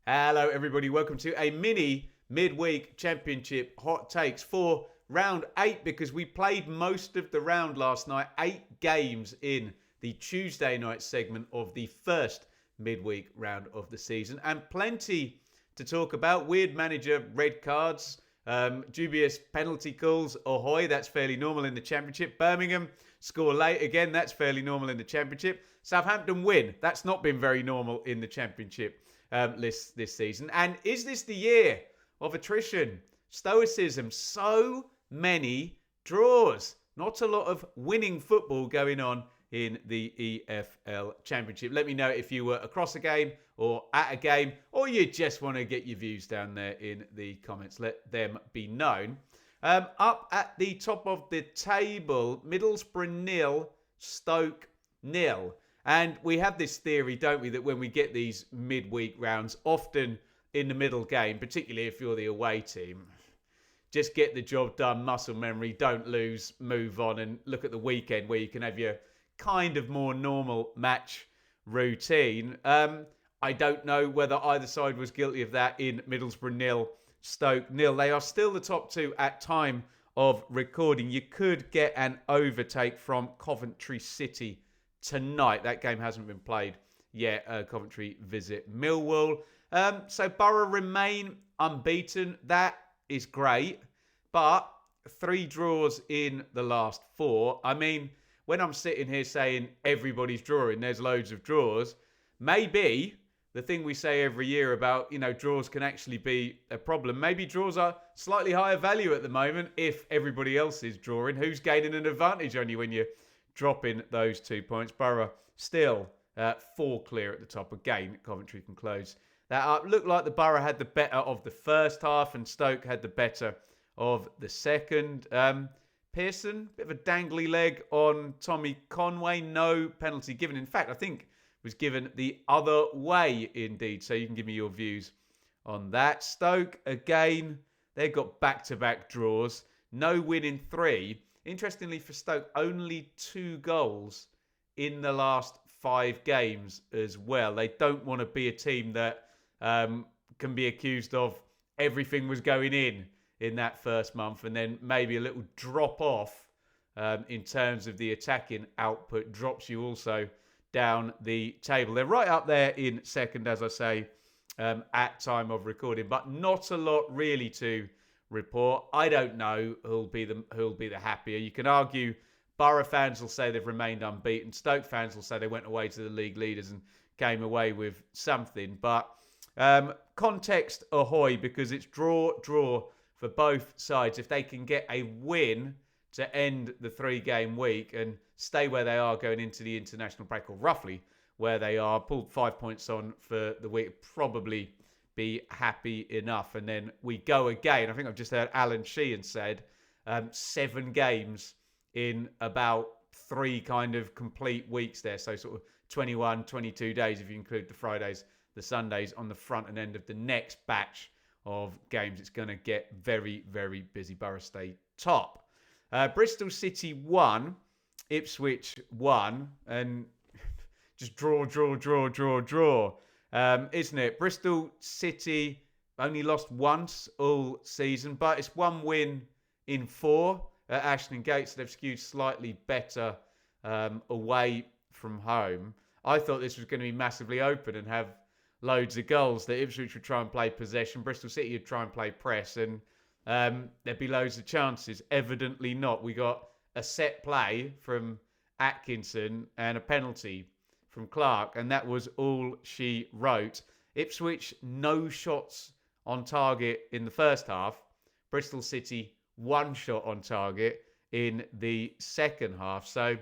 Hello, everybody. Welcome to a mini midweek championship hot takes for round 8 because we played most of the round last night. 8 games in the Tuesday night segment of the first midweek round of the season, and plenty to talk about. Weird manager, red cards, dubious penalty calls. Ahoy, that's fairly normal in the championship. Birmingham score late again. That's fairly normal in the championship. Southampton win. That's not been very normal in the championship list this season. And is this the year of attrition, stoicism? So many draws. Not a lot of winning football going on in the EFL Championship. Let me know if you were across a game or at a game, or you just want to get your views down there in the comments. Let them be known. Up at the top of the table, Middlesbrough 0, Stoke 0. And we have this theory, don't we, that when we get these midweek rounds, often in the middle game, particularly if you're the away team, just get the job done, muscle memory, don't lose, move on, and look at the weekend where you can have your kind of more normal match routine. I don't know whether either side was guilty of that in Middlesbrough 0, Stoke 0. They are still the top two at time of recording. You could get an overtake from Coventry City tonight. That game hasn't been played yet. Coventry visit Millwall. So Boro remain unbeaten. That is great. But 3 draws in the last 4. I mean, when I'm sitting here saying everybody's drawing, there's loads of draws, maybe the thing we say every year about, draws can actually be a problem. Maybe draws are slightly higher value at the moment if everybody else is drawing. Who's gaining an advantage only when you're dropping those 2 points? Boro still 4 clear at the top. Again, Coventry can close that up. Looked like the Boro had the better of the first half and Stoke had the better of the second. Pearson, bit of a dangly leg on Tommy Conway. No penalty given. In fact, I think was given the other way indeed. So you can give me your views on that. Stoke, again, they've got back-to-back draws. No win in 3. Interestingly for Stoke, only 2 goals in the last 5 games as well. They don't want to be a team that can be accused of everything was going in that first month and then maybe a little drop off in terms of the attacking output drops you also down the table. They're right up there in second, as I say, at time of recording, but not a lot really to report. I don't know who'll be the happier. You can argue Boro fans will say they've remained unbeaten. Stoke fans will say they went away to the league leaders and came away with something. But context ahoy, because it's draw for both sides. If they can get a win to end the 3-game week and stay where they are going into the international break, or roughly where they are, pulled 5 points on for the week, probably be happy enough. And then we go again. I think I've just heard Alan Sheehan said 7 games in about 3 kind of complete weeks there. So sort of 21, 22 days if you include the Fridays, the Sundays on the front and end of the next batch of games. It's going to get very, very busy. Boro stay top. Bristol City 1, Ipswich 1, and just draw. Isn't it? Bristol City only lost once all season, but it's 1 win in 4 at Ashton Gate, so they've skewed slightly better away from home. I thought this was going to be massively open and have loads of goals. That Ipswich would try and play possession, Bristol City would try and play press, and there'd be loads of chances. Evidently not. We got a set play from Atkinson and a penalty from Clark, and that was all she wrote. Ipswich, no shots on target in the first half. Bristol City, 1 shot on target in the second half. So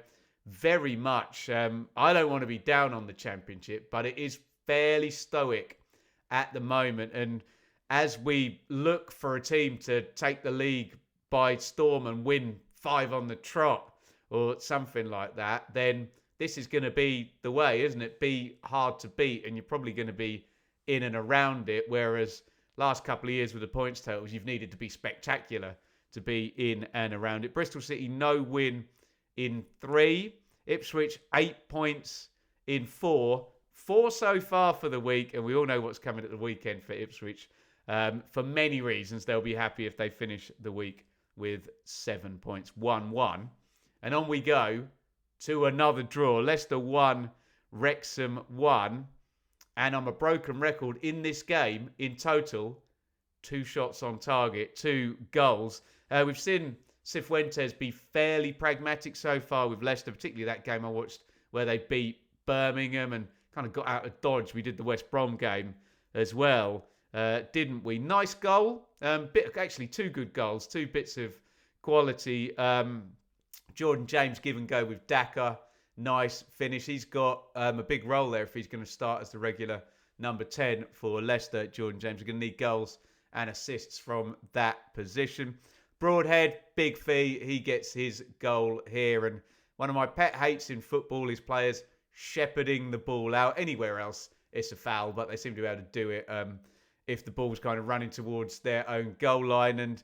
very much, I don't want to be down on the Championship, but it is fairly stoic at the moment. And as we look for a team to take the league by storm and win 5 on the trot or something like that, then this is going to be the way, isn't it? Be hard to beat, and you're probably going to be in and around it. Whereas last couple of years with the points totals, you've needed to be spectacular to be in and around it. Bristol City, no win in 3. Ipswich, 8 points in 4. 4 so far for the week, and we all know what's coming at the weekend for Ipswich. For many reasons, they'll be happy if they finish the week with 7 points, 1-1. And on we go to another draw. Leicester 1, Wrexham 1. And I'm a broken record in this game. In total, 2 shots on target, 2 goals. We've seen Cifuentes be fairly pragmatic so far with Leicester, particularly that game I watched where they beat Birmingham and kind of got out of dodge. We did the West Brom game as well, didn't we? Nice goal. Actually, 2 good goals, 2 bits of quality. Jordan James give and go with Daka. Nice finish. He's got a big role there if he's going to start as the regular number 10 for Leicester. Jordan James are going to need goals and assists from that position. Broadhead, big fee. He gets his goal here. And one of my pet hates in football is players shepherding the ball out. Anywhere else, it's a foul, but they seem to be able to do it if the ball's kind of running towards their own goal line. And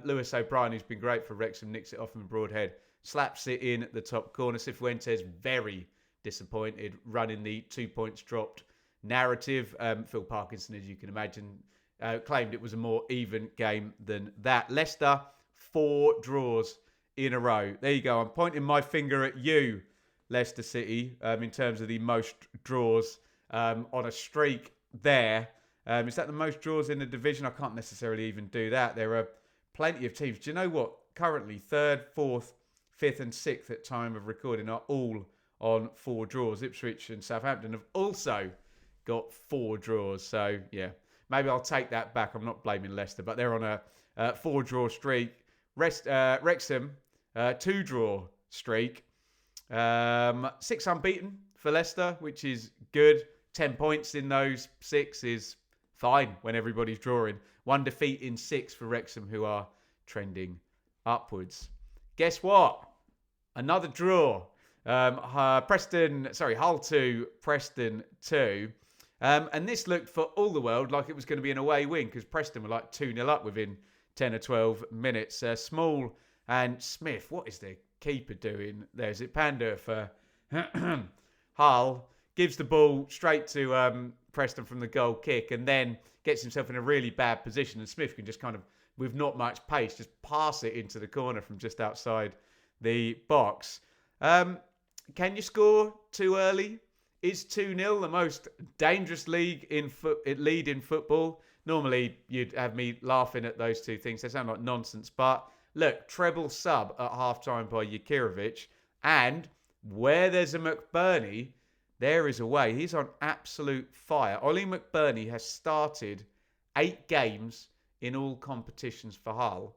Lewis O'Brien, who's been great for Wrexham, nicks it off from Broadhead, slaps it in the top corner. Cifuentes very disappointed, running the 2 points dropped narrative. Phil Parkinson, as you can imagine, claimed it was a more even game than that. Leicester, 4 draws in a row. There you go. I'm pointing my finger at you, Leicester City, in terms of the most draws on a streak there. Is that the most draws in the division? I can't necessarily even do that. There are plenty of teams. Do you know what? Currently, 3rd, 4th, 5th and 6th at time of recording are all on 4 draws. Ipswich and Southampton have also got 4 draws. So, yeah, maybe I'll take that back. I'm not blaming Leicester, but they're on a 4-draw streak. Wrexham, 2-draw streak. 6 unbeaten for Leicester, which is good. 10 points in those 6 is fine when everybody's drawing. 1 defeat in 6 for Wrexham, who are trending upwards. Guess what? Another draw. Hull 2, Preston 2. And this looked for all the world like it was going to be an away win because Preston were like 2-0 up within 10 or 12 minutes. Small and Smith, what is the keeper doing? There's it. Panda for Hull. Gives the ball straight to Preston from the goal kick and then gets himself in a really bad position. And Smith can just kind of, with not much pace, just pass it into the corner from just outside the box. Can you score too early? Is 2-0 the most dangerous lead in football? Normally, you'd have me laughing at those two things. They sound like nonsense. But look, treble sub at half-time by Jakirovic. And where there's a McBurney, there is a way. He's on absolute fire. Ollie McBurney has started 8 games in all competitions for Hull.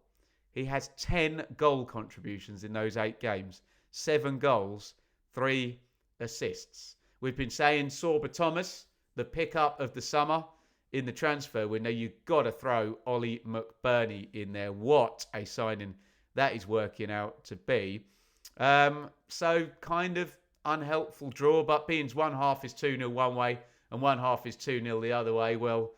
He has 10 goal contributions in those 8 games. 7 goals, 3 assists. We've been saying Sorba Thomas, the pickup of the summer in the transfer window. You've got to throw Ollie McBurney in there. What a signing that is working out to be. So kind of unhelpful draw, but being one half is 2-0 one way and one half is 2-0 the other way. Well,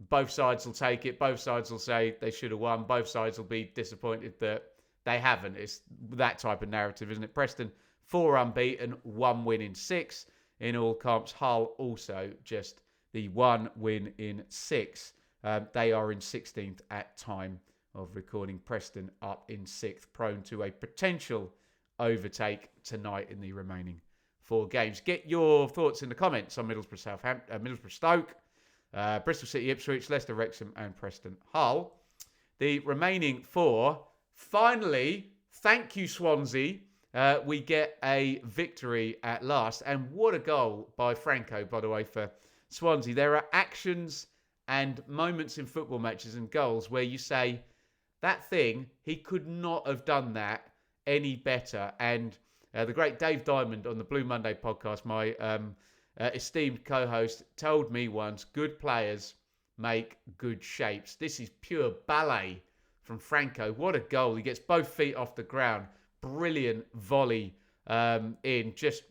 both sides will take it. Both sides will say they should have won. Both sides will be disappointed that they haven't. It's that type of narrative, isn't it? Preston, 4 unbeaten, 1 win in 6 in all comps. Hull also just the 1 win in 6. They are in 16th at time of recording. Preston up in 6th, prone to a potential overtake tonight in the remaining 4 games. Get your thoughts in the comments on Middlesbrough Stoke, Bristol City Ipswich, Leicester Wrexham and Preston Hull. The remaining 4. Finally, thank you Swansea. We get a victory at last. And what a goal by Franco, by the way, for Swansea. There are actions and moments in football matches and goals where you say, that thing, he could not have done that any better. And the great Dave Diamond on the Blue Monday podcast, my esteemed co-host, told me once, good players make good shapes. This is pure ballet from Franco. What a goal. He gets both feet off the ground. Brilliant volley in. Just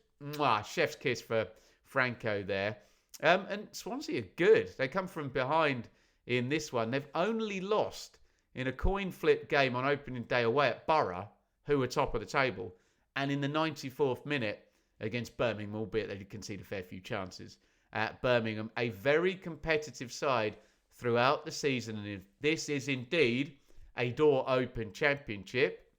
chef's kiss for Franco there. And Swansea are good. They come from behind in this one. They've only lost in a coin flip game on opening day away at Boro, who were top of the table, and in the 94th minute against Birmingham, albeit they did concede a fair few chances. at Birmingham. A very competitive side throughout the season. And if this is indeed a door-open championship,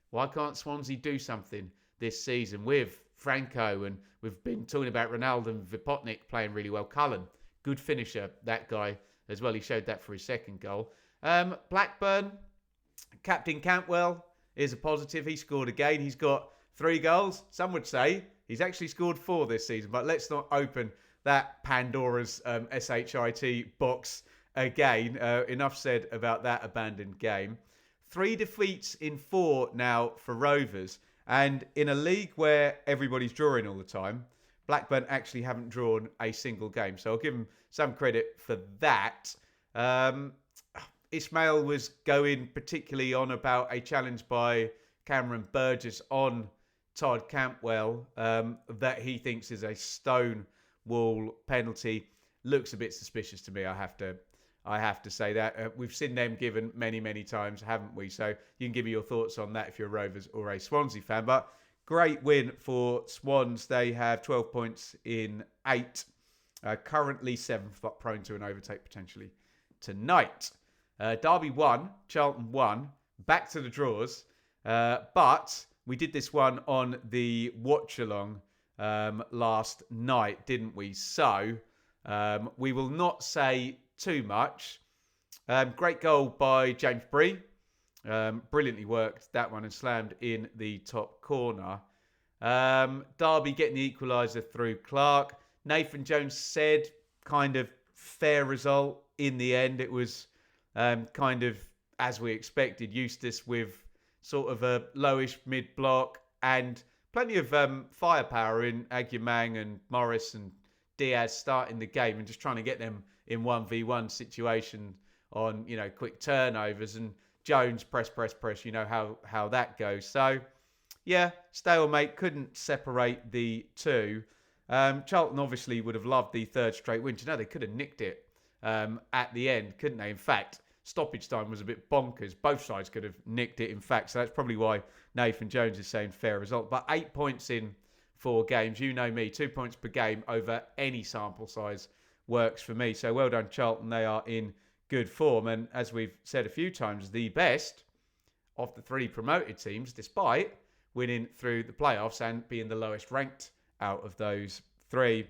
why can't Swansea do something this season with Franco? And we've been talking about Ronaldo and Vipotnik playing really well. Cullen, good finisher, that guy as well. He showed that for his second goal. Blackburn, Captain Cantwell is a positive. He scored again. He's got 3 goals. Some would say he's actually scored 4 this season, but let's not open that Pandora's SHIT box again. Enough said about that abandoned game. 3 defeats in 4 now for Rovers. And in a league where everybody's drawing all the time, Blackburn actually haven't drawn a single game. So I'll give them some credit for that. Ismail was going particularly on about a challenge by Cameron Burgess on Todd Cantwell that he thinks is a stone wall penalty. Looks a bit suspicious to me, I have to say that. We've seen them given many, many times, haven't we? So you can give me your thoughts on that if you're a Rovers or a Swansea fan. But great win for Swans. They have 12 points in 8. Currently 7th, but prone to an overtake potentially tonight. Derby won, Charlton won, back to the draws. But we did this one on the watch-along last night, didn't we? So we will not say too much. Great goal by James Bree. Brilliantly worked that one and slammed in the top corner. Derby getting the equaliser through Clark. Nathan Jones said kind of fair result in the end. It was kind of as we expected. Eustace with sort of a lowish mid-block and plenty of firepower in Agyemang and Morris and Diaz starting the game and just trying to get them in 1v1 situation on, quick turnovers. And Jones press, you know how that goes. So, yeah, stalemate, couldn't separate the two. Charlton obviously would have loved the 3rd straight win. They could have nicked it at the end, couldn't they? In fact, stoppage time was a bit bonkers. Both sides could have nicked it, in fact. So that's probably why Nathan Jones is saying fair result. But 8 points in 4 games. You know me, 2 points per game over any sample size works for me. So well done, Charlton. They are in good form. And as we've said a few times, the best of the 3 promoted teams, despite winning through the playoffs and being the lowest ranked out of those 3.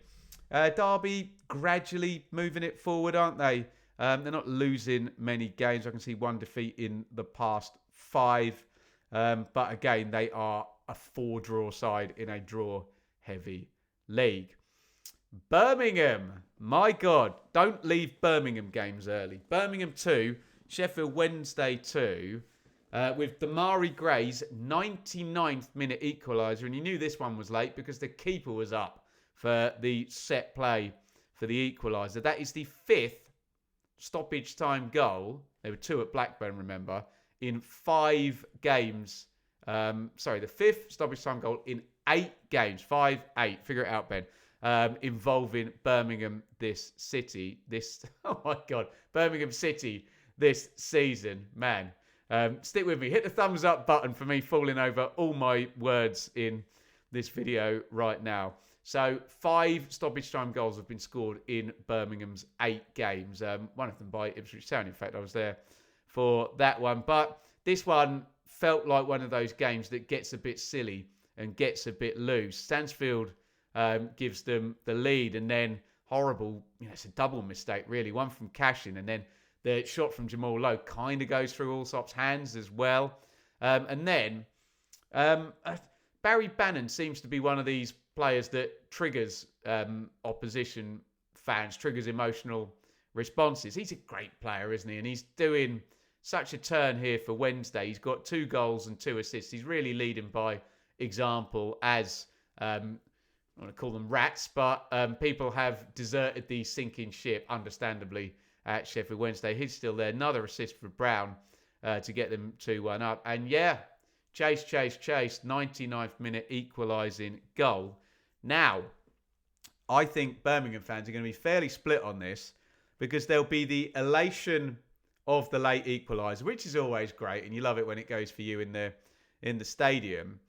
Derby gradually moving it forward, aren't they? They're not losing many games. I can see 1 defeat in the past 5. But again, they are a 4-draw side in a draw-heavy league. Birmingham, my God, don't leave Birmingham games early. Birmingham 2, Sheffield Wednesday 2, with Damari Gray's 99th minute equaliser. And you knew this one was late because the keeper was up for the set play for the equaliser. That is the 5th stoppage time goal. There were 2 at Blackburn, remember, in 5 games. The 5th stoppage time goal in 8 games. 5-8. Figure it out, Ben. Involving Birmingham Birmingham City this season. Man, stick with me. Hit the thumbs up button for me falling over all my words in this video right now. So 5 stoppage time goals have been scored in Birmingham's 8 games. One of them by Ipswich Town. In fact, I was there for that one. But this one felt like one of those games that gets a bit silly and gets a bit loose. Stansfield gives them the lead, and then horrible, it's a double mistake really. One from Cashin, and then the shot from Jamal Lowe kind of goes through Allsop's hands as well. And then Barry Bannon seems to be one of these players that triggers opposition fans, triggers emotional responses. He's a great player, isn't he? And he's doing such a turn here for Wednesday. He's got 2 goals and 2 assists. He's really leading by example as, I don't want to call them rats, but people have deserted the sinking ship, understandably, at Sheffield Wednesday. He's still there. Another assist for Brown to get them 2-1 up. And yeah, chase, 99th minute equalising goal. Now, I think Birmingham fans are going to be fairly split on this because there'll be the elation of the late equaliser, which is always great, and you love it when it goes for you in the stadium.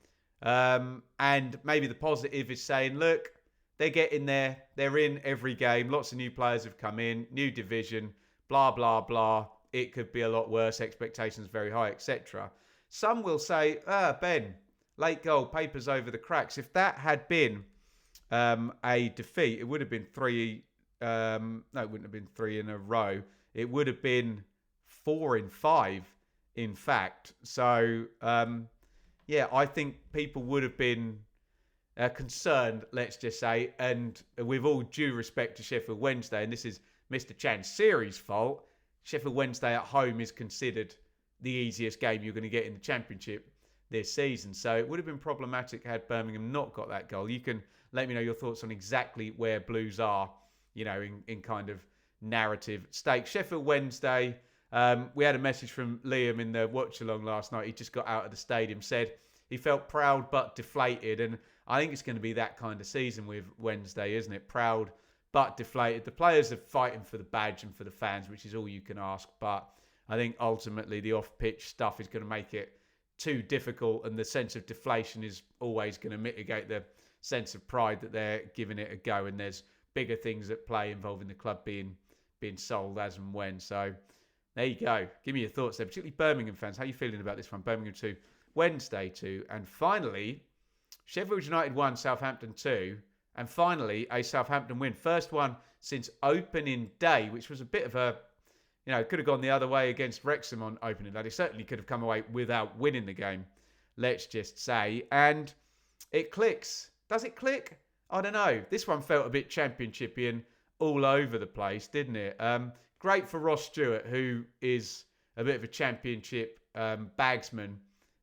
And maybe the positive is saying, look, they're getting there. They're in every game. Lots of new players have come in, new division, blah, blah, blah. It could be a lot worse. Expectations very high, etc. Some will say, Ben, late goal, papers over the cracks. If that had been a defeat, it would have been three. No, it wouldn't have been three in a row. It would have been 4 in 5, in fact. So, yeah, I think people would have been concerned, let's just say, and with all due respect to Sheffield Wednesday, and this is Mr. Chansiri's fault, Sheffield Wednesday at home is considered the easiest game you're going to get in the Championship this season. So it would have been problematic had Birmingham not got that goal. You can let me know your thoughts on exactly where Blues are, in kind of narrative stakes. Sheffield Wednesday, we had a message from Liam in the watch-along last night. He just got out of the stadium, said he felt proud but deflated. And I think it's going to be that kind of season with Wednesday, isn't it? Proud but deflated. The players are fighting for the badge and for the fans, which is all you can ask. But I think ultimately the off-pitch stuff is going to make it too difficult, and the sense of deflation is always going to mitigate the sense of pride that they're giving it a go. And there's bigger things at play involving the club being sold as and when. So there you go. Give me your thoughts there, particularly Birmingham fans. How are you feeling about this one? Birmingham 2, Wednesday 2. And finally, Sheffield United 1, Southampton 2. And finally, a Southampton win. First one since opening day, which was a bit of a, could have gone the other way against Wrexham on opening day. They certainly could have come away without winning the game, let's just say. And it clicks. Does it click? I don't know. This one felt a bit championshipy and all over the place, didn't it? Great for Ross Stewart, who is a bit of a championship bagsman,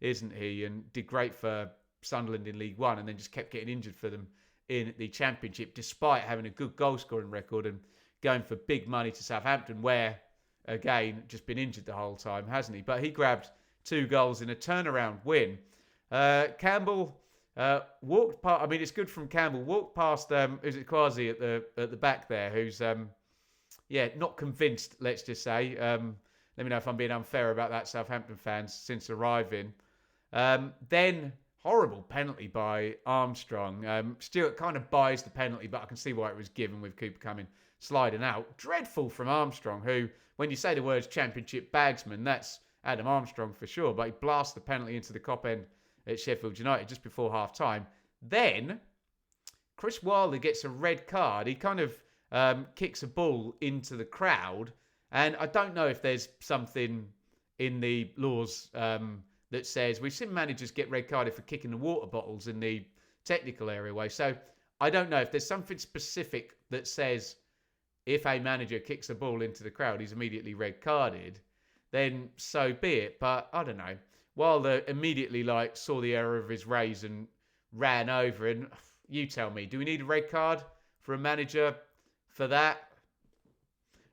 isn't he? And did great for Sunderland in League One and then just kept getting injured for them in the Championship, despite having a good goal-scoring record and going for big money to Southampton, where, again, just been injured the whole time, hasn't he? But he grabbed 2 goals in a turnaround win. Campbell walked past. I mean, it's good from Campbell. Walked past. Is it Quasi at the back there? Who's not convinced. Let's just say. Let me know if I'm being unfair about that, Southampton fans, since arriving. Then horrible penalty by Armstrong. Stewart kind of buys the penalty, but I can see why it was given with Cooper sliding out. Dreadful from Armstrong, who, when you say the words Championship bagsman, that's Adam Armstrong for sure. But he blasts the penalty into the cop end at Sheffield United just before half-time. Then, Chris Wilder gets a red card. He kind of kicks a ball into the crowd. And I don't know if there's something in the laws that says we've seen managers get red carded for kicking the water bottles in the technical areaway. So I don't know if there's something specific that says if a manager kicks a ball into the crowd, he's immediately red carded. Then so be it. But I don't know. Wilder immediately saw the error of his ways and ran over. And you tell me, do we need a red card for a manager for that?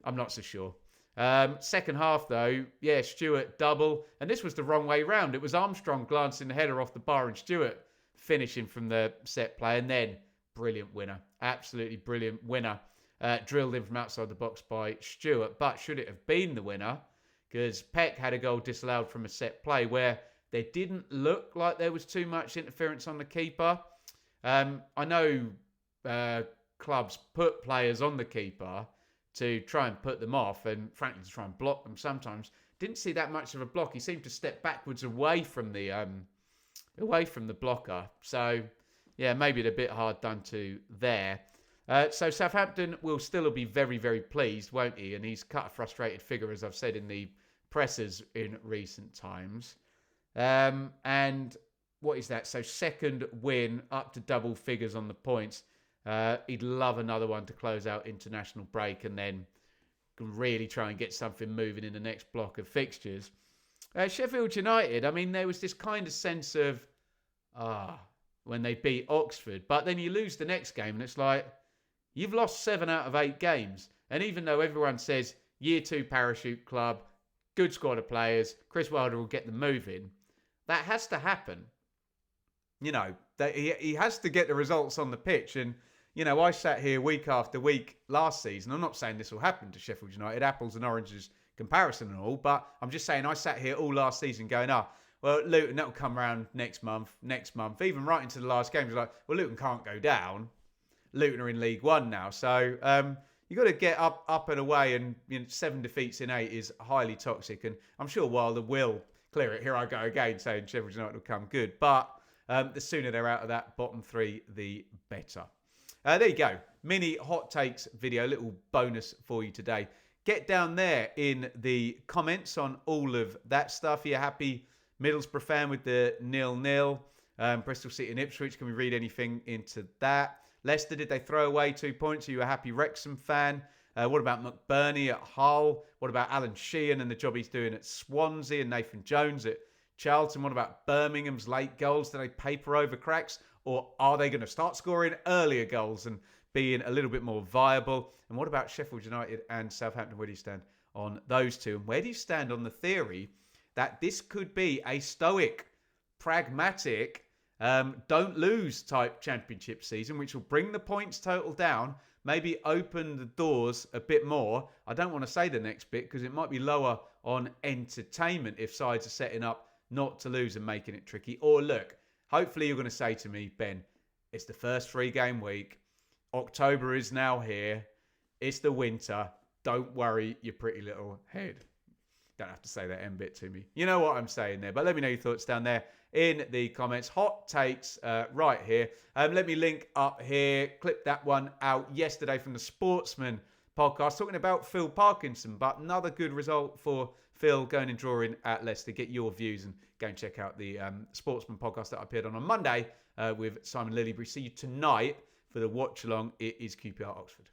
I'm not so sure. Second half, though, Stewart double. And this was the wrong way round. It was Armstrong glancing the header off the bar and Stewart finishing from the set play. And then, brilliant winner. Absolutely brilliant winner. Drilled in from outside the box by Stewart. But should it have been the winner? Because Peck had a goal disallowed from a set play where there didn't look like there was too much interference on the keeper. I know clubs put players on the keeper to try and put them off and, frankly, to try and block them sometimes. Didn't see that much of a block. He seemed to step backwards away from the blocker. So, yeah, maybe a bit hard done to there. So Southampton will still be very, very pleased, won't he? And he's cut a frustrated figure, as I've said in the pressers in recent times. And what is that? So second win, up to double figures on the points. He'd love another one to close out international break and then really try and get something moving in the next block of fixtures. Sheffield United, I mean, there was this kind of sense of, when they beat Oxford. But then you lose the next game and it's like, you've lost 7 out of 8 games. And even though everyone says, year 2 parachute club, good squad of players, Chris Wilder will get them moving, that has to happen. He has to get the results on the pitch. And, I sat here week after week last season. I'm not saying this will happen to Sheffield United, apples and oranges comparison and all, but I'm just saying I sat here all last season going, well, Luton, that'll come around next month, even right into the last game. It's like, well, Luton can't go down. Luton are in League One now. So you've got to get up and away, and 7 defeats in 8 is highly toxic. And I'm sure Wilder will clear it. Here I go again, saying Sheffield United will come good. But the sooner they're out of that bottom 3, the better. There you go. Mini hot takes video, little bonus for you today. Get down there in the comments on all of that stuff. Are you happy Middlesbrough fan with the 0-0? Bristol City and Ipswich, can we read anything into that? Leicester, did they throw away 2 points? Are you a happy Wrexham fan? What about McBurney at Hull? What about Alan Sheehan and the job he's doing at Swansea, and Nathan Jones at Charlton? What about Birmingham's late goals? Do they paper over cracks? Or are they going to start scoring earlier goals and being a little bit more viable? And what about Sheffield United and Southampton? Where do you stand on those two? And where do you stand on the theory that this could be a stoic, pragmatic, don't lose type championship season, which will bring the points total down, maybe open the doors a bit more? I don't want to say the next bit because it might be lower on entertainment if sides are setting up not to lose and making it tricky. Or look, hopefully you're going to say to me, Ben, it's the first 3-game week. October is now here. It's the winter. Don't worry your pretty little head. Don't have to say that end bit to me. You know what I'm saying there. But let me know your thoughts down there in the comments. Hot takes right here. Let me link up here. Clip that one out yesterday from the Sportsman podcast talking about Phil Parkinson. But another good result for Phil going and drawing at Leicester. Get your views and go and check out the Sportsman podcast that I appeared on Monday with Simon Lillybury. See you tonight for the watch along. It is QPR Oxford.